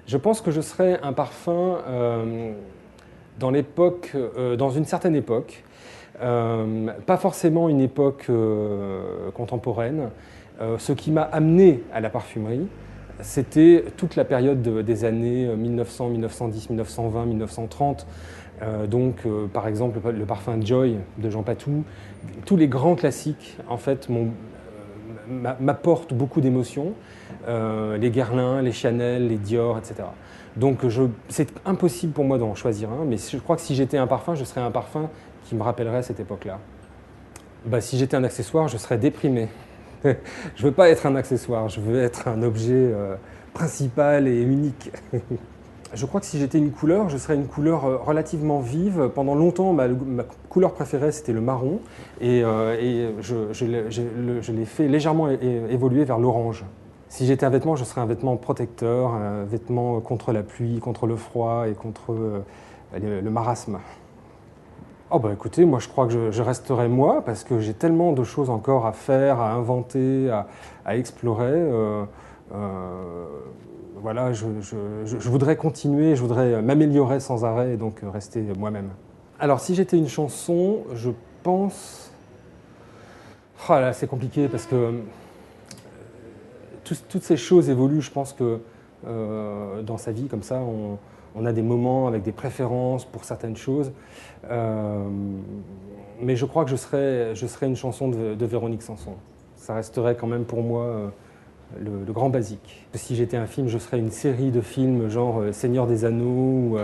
Je pense que je serais un parfum dans une certaine époque, pas forcément une époque contemporaine. Ce qui m'a amené à la parfumerie, c'était toute la période des années 1900, 1910, 1920, 1930. Par exemple, le parfum Joy de Jean Patou, tous les grands classiques, en fait, m'apportent beaucoup d'émotions. Les Guerlain, les Chanel, les Dior, etc. C'est impossible pour moi d'en choisir un, mais je crois que si j'étais un parfum, je serais un parfum qui me rappellerait cette époque-là. Bah, si j'étais un accessoire, je serais déprimé. Je ne veux pas être un accessoire, je veux être un objet principal et unique. Je crois que si j'étais une couleur, je serais une couleur relativement vive. Pendant longtemps, ma couleur préférée, c'était le marron. Je l'ai fait légèrement évoluer vers l'orange. Si j'étais un vêtement, je serais un vêtement protecteur, un vêtement contre la pluie, contre le froid et contre le marasme. Oh bah écoutez, moi je crois que je resterai moi parce que j'ai tellement de choses encore à faire, à inventer, à explorer. Voilà, je voudrais continuer, je voudrais m'améliorer sans arrêt et donc rester moi-même. Alors si j'étais une chanson, je pense... Oh là, c'est compliqué parce que toutes ces choses évoluent. Je pense que dans sa vie, comme ça, on a des moments avec des préférences pour certaines choses. Mais je crois que je serais une chanson de Véronique Sanson. Ça resterait quand même pour moi le grand basique. Si j'étais un film, je serais une série de films genre Seigneur des Anneaux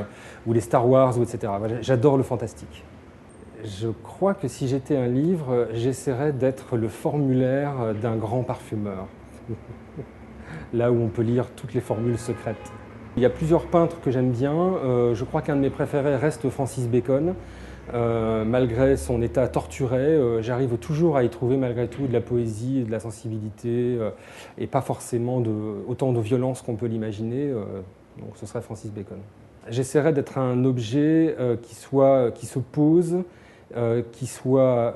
ou les Star Wars, etc. J'adore le fantastique. Je crois que si j'étais un livre, j'essaierais d'être le formulaire d'un grand parfumeur. Là où on peut lire toutes les formules secrètes. Il y a plusieurs peintres que j'aime bien. Je crois qu'un de mes préférés reste Francis Bacon. Malgré son état torturé, j'arrive toujours à y trouver malgré tout de la poésie et de la sensibilité, et pas forcément autant de violence qu'on peut l'imaginer. Donc ce serait Francis Bacon. J'essaierais d'être un objet qui se pose, qui soit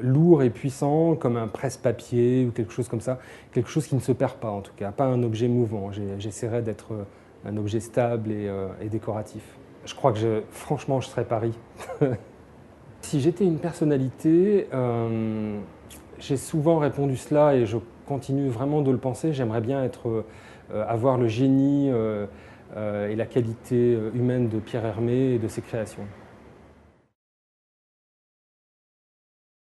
lourd et puissant, comme un presse-papier ou quelque chose comme ça. Quelque chose qui ne se perd pas en tout cas, pas un objet mouvant. J'essaierais d'être un objet stable et décoratif. Je crois que franchement, je serais Paris. Si j'étais une personnalité, j'ai souvent répondu cela et je continue vraiment de le penser. J'aimerais bien avoir le génie et la qualité humaine de Pierre Hermé et de ses créations.